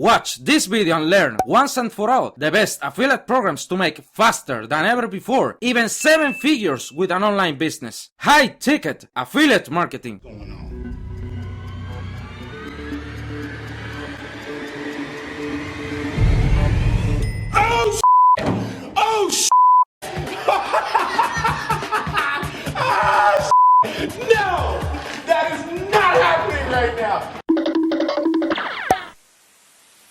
Watch this video and learn once and for all the best affiliate programs to make faster than ever before, even 7 figures with an online business. High ticket affiliate marketing. Oh shit! Oh shit! No! That is not happening right now!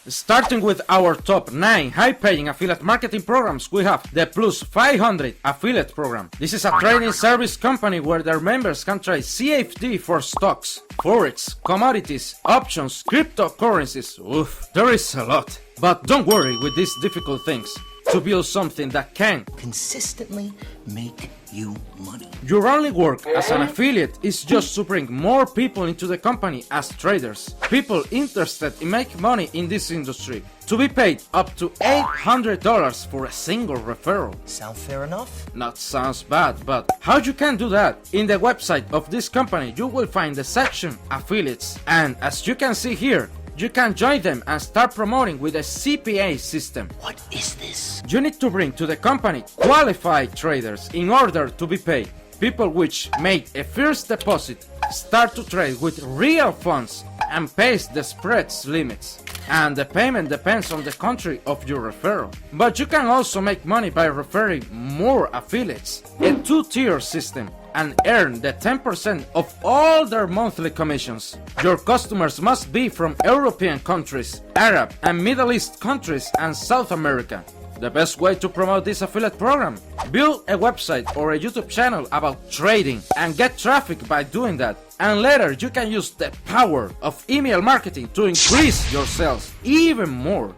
Starting with our top 9 high-paying affiliate marketing programs, we have the Plus 500 affiliate program. This is a trading service company where their members can trade CFD for stocks, forex, commodities, options, cryptocurrencies. Oof, there is a lot. But don't worry with these difficult things. To build something that can consistently make you money. Your only work as an affiliate is just to bring more people into the company as traders. People interested in making money in this industry. To be paid up to $800 for a single referral. Sound fair enough? Not sounds bad, but how you can do that? In the website of this company you will find the section Affiliates, and as you can see here, you can join them and start promoting with a CPA system. What is this? You need to bring to the company qualified traders in order to be paid. People which made a first deposit, start to trade with real funds and pays the spreads limits. And the payment depends on the country of your referral. But you can also make money by referring more affiliates. A 2-tier system, and earn the 10% of all their monthly commissions. Your customers must be from European countries, Arab and Middle East countries, and South America. The best way to promote this affiliate program? Build a website or a YouTube channel about trading and get traffic by doing that. And later you can use the power of email marketing to increase your sales even more.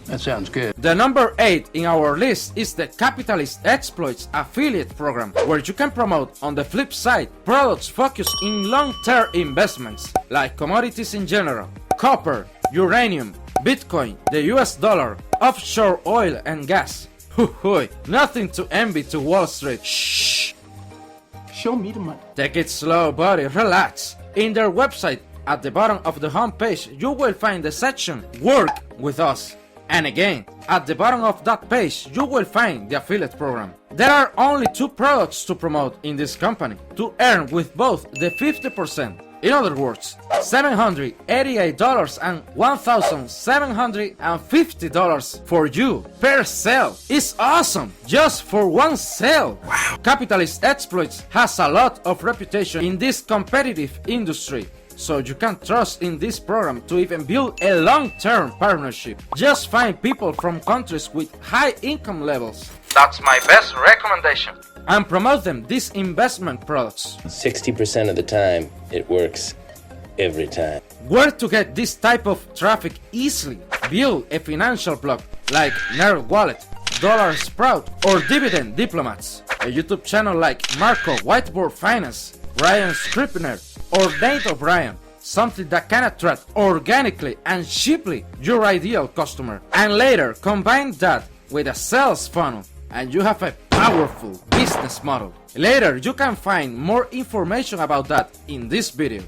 That sounds good. The number 8 in our list is the Capitalist Exploits affiliate program, where you can promote on the flip side products focused in long-term investments, like commodities in general, copper, uranium, Bitcoin, the US dollar, offshore oil and gas. Hoo-hoo, nothing to envy to Wall Street. Shh. Show me the money. Take it slow, buddy, relax. In their website, at the bottom of the homepage, you will find the section Work with Us. And again, at the bottom of that page, you will find the affiliate program. There are only 2 products to promote in this company to earn with both the 50%. In other words, $788 and $1,750 for you per sale. It's awesome, just for one sale. Wow. Capitalist Exploits has a lot of reputation in this competitive industry, so you can trust in this program to even build a long-term partnership. Just find people from countries with high income levels. That's my best recommendation. And promote them these investment products. 60% of the time, it works every time. Where to get this type of traffic easily? Build a financial blog like Nerd Wallet, Dollar Sprout, or Dividend Diplomats. A YouTube channel like Marco Whiteboard Finance, Ryan Scribner, or Nate O'Brien. Something that can attract organically and cheaply your ideal customer. And later combine that with a sales funnel and you have a powerful business model. Later you can find more information about that in this video.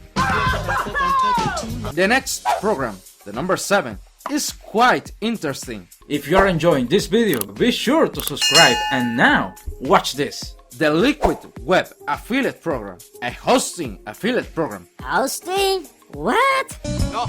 The next program, the number 7, is quite interesting. If you are enjoying this video, be sure to subscribe, and now watch this. The Liquid Web Affiliate Program, a hosting affiliate program. Hosting? What? No,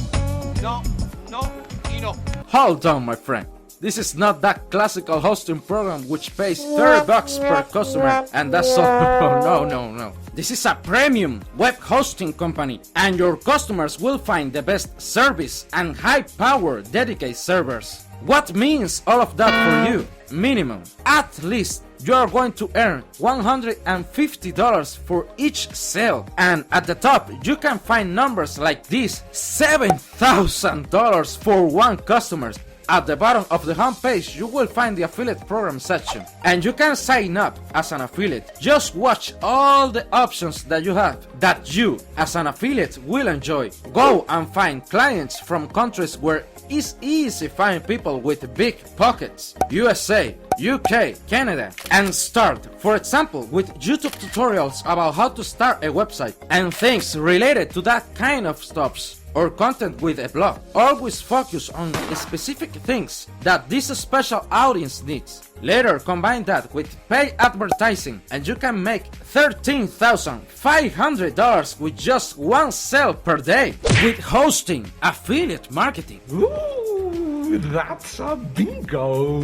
you know. Hold on, my friend. This is not that classical hosting program which pays $30 per customer and that's all. No. This is a premium web hosting company, and your customers will find the best service and high power dedicated servers. What means all of that for you? Minimum, at least, you are going to earn $150 for each sale. And at the top, you can find numbers like this: $7,000 for one customer. At the bottom of the homepage, you will find the affiliate program section, and you can sign up as an affiliate. Just watch all the options that you have that you, as an affiliate, will enjoy. Go and find clients from countries where it's easy to find people with big pockets: USA, UK, Canada, and start, for example, with YouTube tutorials about how to start a website and things related to that kind of stuff. or content with a blog. Always focus on specific things that this special audience needs. Later combine that with paid advertising and you can make $13,500 with just one sale per day with hosting, affiliate marketing. Ooh, that's a bingo.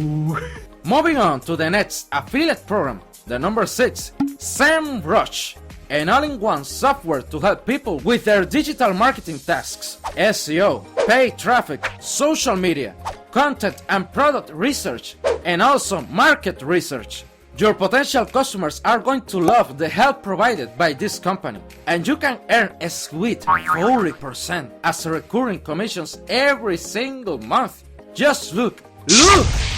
Moving on to the next affiliate program, the number 6, SamRush, an all-in-one software to help people with their digital marketing tasks, SEO, paid traffic, social media, content and product research, and also market research. Your potential customers are going to love the help provided by this company, and you can earn a sweet 40% as recurring commissions every single month. Just look!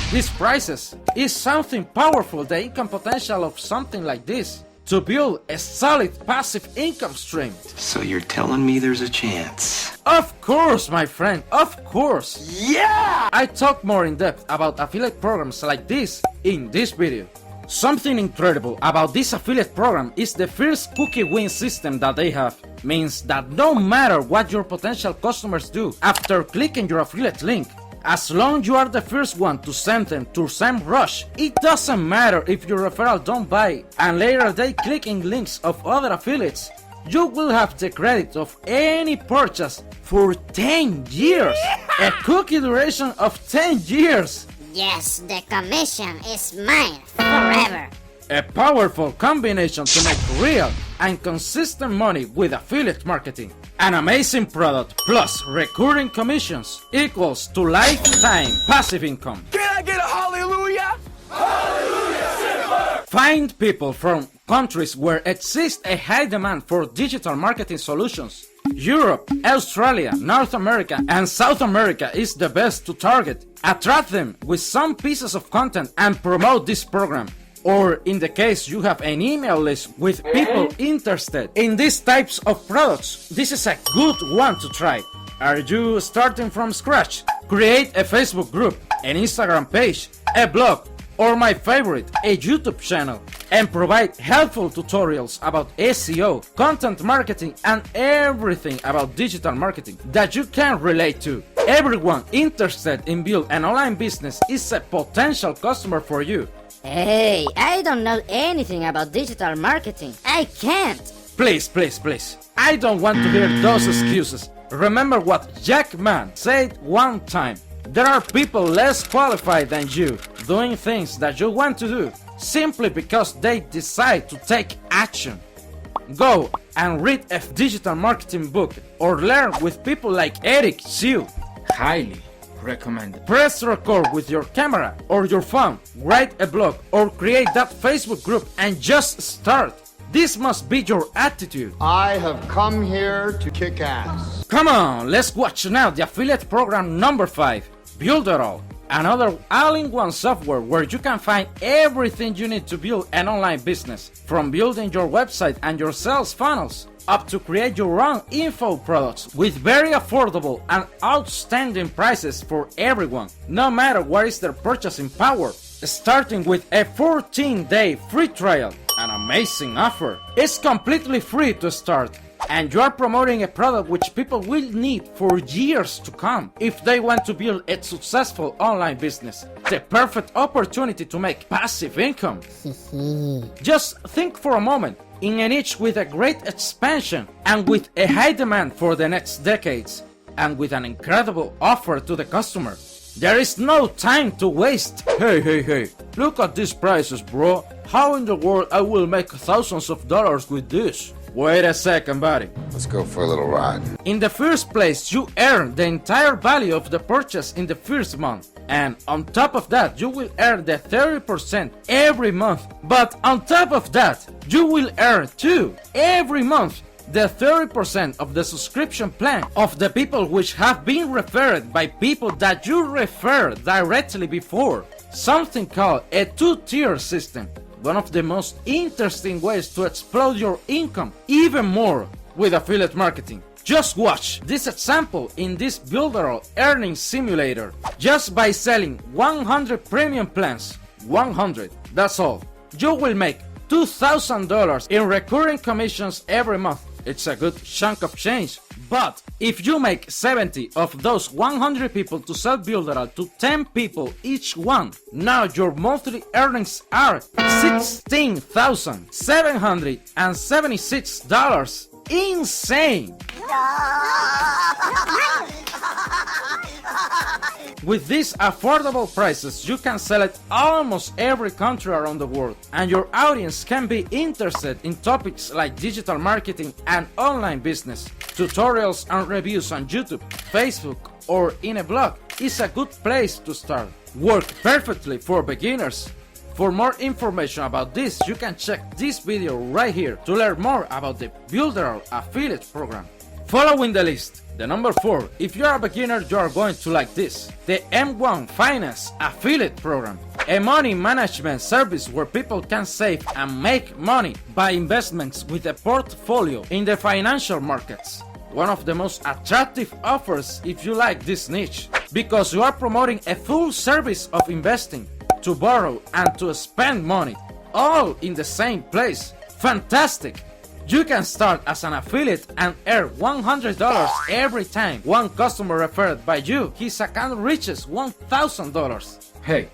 These prices is something powerful, the income potential of something like this, to build a solid passive income stream. So you're telling me there's a chance? Of course, my friend, of course. Yeah! I talk more in depth about affiliate programs like this in this video. Something incredible about this affiliate program is the first cookie win system that they have. Means that no matter what your potential customers do after clicking your affiliate link, as long as you are the first one to send them to SamRush, it doesn't matter if your referral don't buy and later they click in links of other affiliates, you will have the credit of any purchase for 10 years. A cookie duration of 10 years. Yes, the commission is mine forever. A powerful combination to make real and consistent money with affiliate marketing. An amazing product plus recurring commissions equals to lifetime passive income. Can I get a hallelujah? Find people from countries where exists a high demand for digital marketing solutions. Europe, Australia, North America, and South America is the best to target. Attract them with some pieces of content and promote this program. Or in the case you have an email list with people interested in these types of products, this is a good one to try. Are you starting from scratch? Create a Facebook group, an Instagram page, a blog, or my favorite, a YouTube channel, and provide helpful tutorials about SEO, content marketing, and everything about digital marketing that you can relate to. Everyone interested in building an online business is a potential customer for you. Hey, I don't know anything about digital marketing. I can't. Please, I don't want to hear those excuses. Remember what Jack Ma said one time. There are people less qualified than you doing things that you want to do simply because they decide to take action. Go and read a digital marketing book or learn with people like Eric Xu. Highly recommended. Press record with your camera or your phone, write a blog or create that Facebook group and just start. This must be your attitude. I have come here to kick ass. Come on, let's watch now the affiliate program number 5, Builderall, another all-in-one software where you can find everything you need to build an online business, from building your website and your sales funnels, up to create your own info products with very affordable and outstanding prices for everyone, no matter what is their purchasing power. Starting with a 14-day free trial, an amazing offer. It's completely free to start, and you are promoting a product which people will need for years to come if they want to build a successful online business. The perfect opportunity to make passive income. Just think for a moment. In a niche with a great expansion and with a high demand for the next decades, and with an incredible offer to the customer. There is no time to waste. Hey, look at these prices, bro. How in the world I will make thousands of dollars with this? Wait a second, buddy. Let's go for a little ride. In the first place, you earn the entire value of the purchase in the first month. And on top of that, you will earn the 30% every month. But on top of that, you will earn too, every month, the 30% of the subscription plan of the people which have been referred by people that you referred directly before. Something called a 2-tier system. One of the most interesting ways to explode your income even more with affiliate marketing. Just watch this example in this Builderall earning simulator. Just by selling 100 premium plans, 100, that's all, you will make $2,000 in recurring commissions every month. It's a good chunk of change. But if you make 70 of those 100 people to sell Builderall to 10 people each one, now your monthly earnings are $16,776. Insane! With these affordable prices, you can sell at almost every country around the world, and your audience can be interested in topics like digital marketing and online business. Tutorials and reviews on YouTube, Facebook, or in a blog is a good place to start. Work perfectly for beginners. For more information about this, you can check this video right here to learn more about the Builderall affiliate program. Following the list, the number 4, if you are a beginner, you are going to like this. The M1 Finance Affiliate Program, a money management service where people can save and make money by investments with a portfolio in the financial markets. One of the most attractive offers if you like this niche, because you are promoting a full service of investing, to borrow and to spend money, all in the same place. Fantastic! You can start as an affiliate and earn $100 every time one customer referred by you his account reaches $1,000. Hey,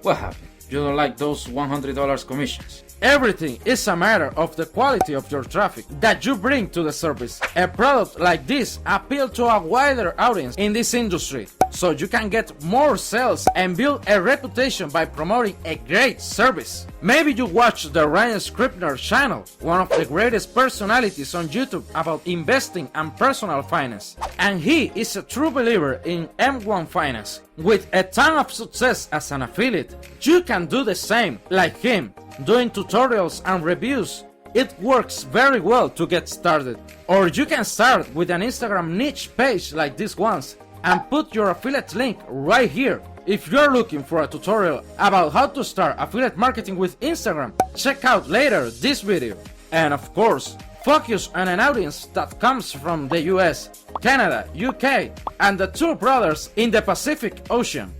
what happened? You don't like those $100 commissions? Everything is a matter of the quality of your traffic that you bring to the service. A product like this appeals to a wider audience in this industry, so you can get more sales and build a reputation by promoting a great service. Maybe you watch the Ryan Scribner channel, one of the greatest personalities on YouTube about investing and personal finance, and he is a true believer in M1 Finance. With a ton of success as an affiliate, you can do the same like him, doing tutorials and reviews. It works very well to get started. Or you can start with an Instagram niche page like this one's and put your affiliate link right here. If you're looking for a tutorial about how to start affiliate marketing with Instagram, check out later this video. And of course, focus on an audience that comes from the US, Canada, UK, and the two brothers in the Pacific Ocean.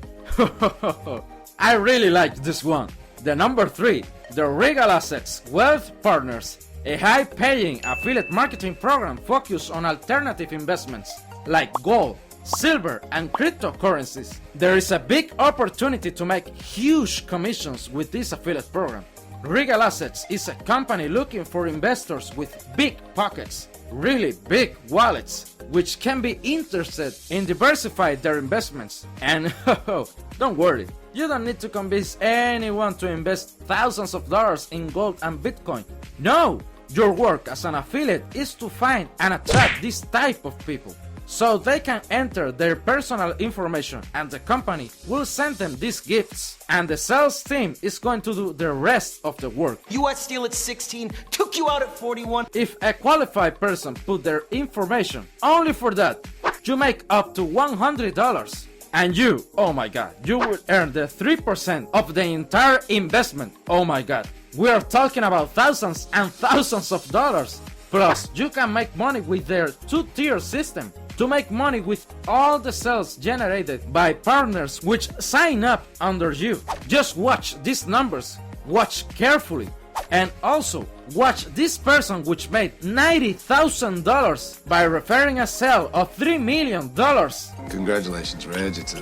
I really like this one. The number 3, the Regal Assets Wealth Partners, a high-paying affiliate marketing program focused on alternative investments like gold, silver, and cryptocurrencies. There is a big opportunity to make huge commissions with this affiliate program. Regal Assets is a company looking for investors with big pockets, really big wallets, which can be interested in diversifying their investments. And don't worry, you don't need to convince anyone to invest thousands of dollars in gold and Bitcoin. No, your work as an affiliate is to find and attract this type of people, so they can enter their personal information and the company will send them these gifts, and the sales team is going to do the rest of the work. US Steel at 16, took you out at 41. If a qualified person put their information only for that, you make up to $100. And you, oh my god, you will earn the 3% of the entire investment. Oh my god, we are talking about thousands and thousands of dollars. Plus, you can make money with their 2-tier system, to make money with all the sales generated by partners which sign up under you. Just watch these numbers, watch carefully, and also watch this person which made $90,000 by referring a sale of $3 million. Congratulations, Reg, it's a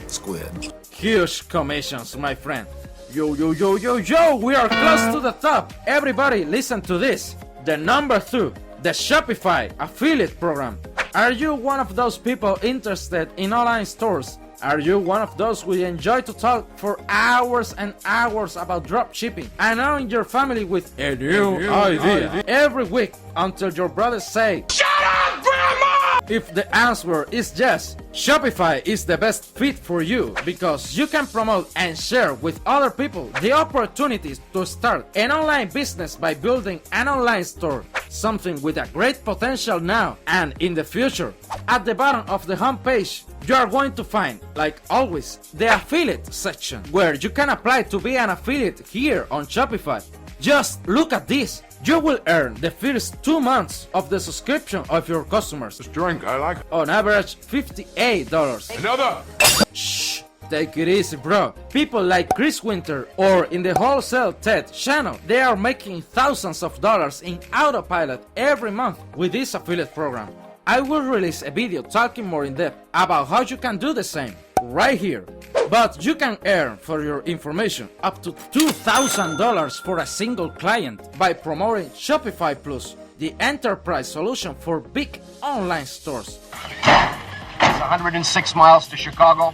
squid. Huge commissions, my friend. Yo, we are close to the top. Everybody listen to this. The number 2, the Shopify affiliate program. Are you one of those people interested in online stores? Are you one of those who enjoy to talk for hours and hours about drop shipping and knowing your family with a new idea every week until your brothers say, "Shut up, Grandma!" If the answer is yes, Shopify is the best fit for you, because you can promote and share with other people the opportunities to start an online business by building an online store, something with a great potential now and in the future. At the bottom of the homepage, you are going to find, like always, the affiliate section, where you can apply to be an affiliate here on Shopify. Just look at this. You will earn the first 2 months of the subscription of your customers. This drink, I like it. On average, $58. Another! Shh! Take it easy, bro. People like Chris Winter or in the Wholesale TED channel, they are making thousands of dollars in autopilot every month with this affiliate program. I will release a video talking more in depth about how you can do the same right here. But you can earn, for your information, up to $2,000 for a single client by promoting Shopify Plus, the enterprise solution for big online stores. It's 106 miles to Chicago.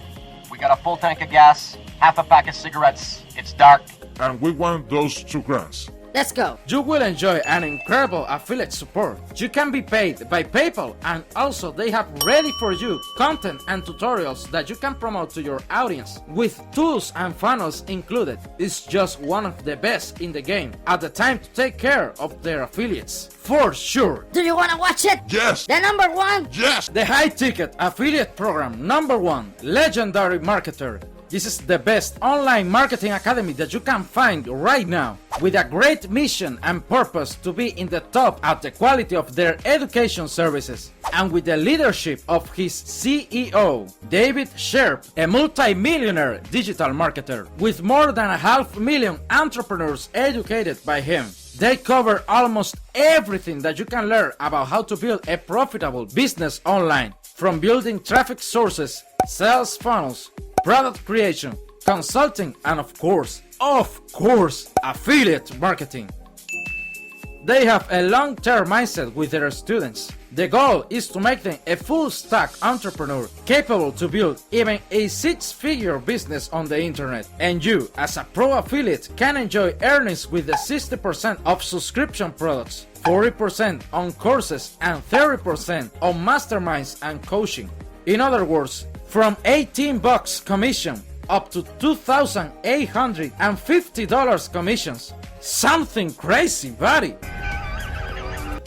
We got a full tank of gas, half a pack of cigarettes. It's dark. And we want those 2 grand. Let's go. You will enjoy an incredible affiliate support. You can be paid by PayPal, and also they have ready for you content and tutorials that you can promote to your audience with tools and funnels included. It's just one of the best in the game at the time to take care of their affiliates. For sure. Do you want to watch it? Yes. The number one? Yes. The high ticket affiliate program number 1, Legendary Marketer. This is the best online marketing academy that you can find right now, with a great mission and purpose to be in the top at the quality of their education services, and with the leadership of his CEO, David Sharp, a multi-millionaire digital marketer with more than 500,000 entrepreneurs educated by him. They cover almost everything that you can learn about how to build a profitable business online, from building traffic sources, sales funnels, product creation, consulting, and of course, affiliate marketing. They have a long-term mindset with their students. The goal is to make them a full-stack entrepreneur capable to build even a 6-figure business on the internet. And you, as a pro affiliate, can enjoy earnings with the 60% of subscription products, 40% on courses, and 30% on masterminds and coaching. In other words, from $18 commission up to $2,850 commissions. Something crazy, buddy!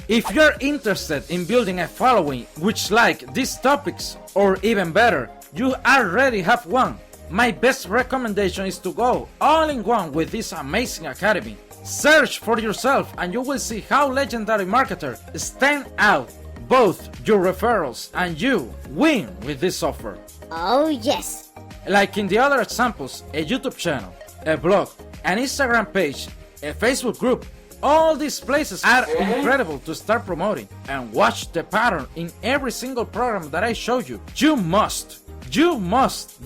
If you're interested in building a following which like these topics, or even better, you already have one, my best recommendation is to go all in one with this amazing academy. Search for yourself and you will see how Legendary Marketer stand out. Both your referrals and you win with this offer. Oh yes. Like in the other examples, a YouTube channel, a blog, an Instagram page, a Facebook group, all these places are incredible to start promoting. And watch the pattern in every single program that I show you. You must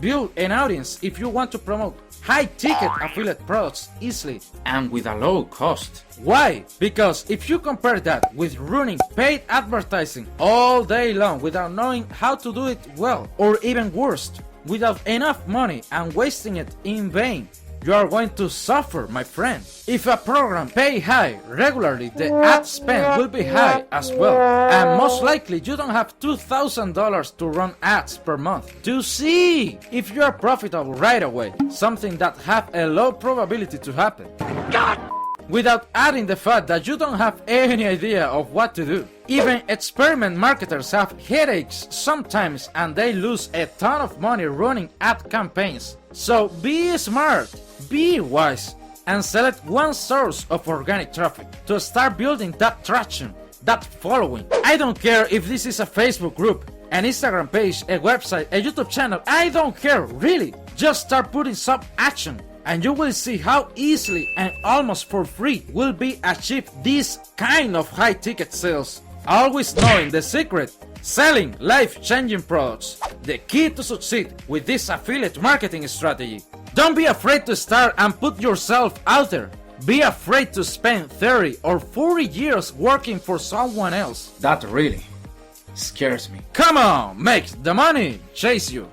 build an audience if you want to promote high-ticket affiliate products easily and with a low cost. Why? Because if you compare that with running paid advertising all day long without knowing how to do it well, or even worse, without enough money and wasting it in vain, you are going to suffer, my friend. If a program pay high regularly, the ad spend will be high as well. And most likely you don't have $2,000 to run ads per month to see if you are profitable right away, something that have a low probability to happen. Without adding the fact that you don't have any idea of what to do. Even experiment marketers have headaches sometimes and they lose a ton of money running ad campaigns. So be smart, be wise, and select one source of organic traffic to start building that traction, that following. I don't care if this is a Facebook group, an Instagram page, a website, a YouTube channel, I don't care, really. Just start putting some action and you will see how easily and almost for free will be achieved this kind of high ticket sales. Always knowing the secret, selling life-changing products, the key to succeed with this affiliate marketing strategy. Don't be afraid to start and put yourself out there. Be afraid to spend 30 or 40 years working for someone else. That really scares me. Come on, make the money chase you.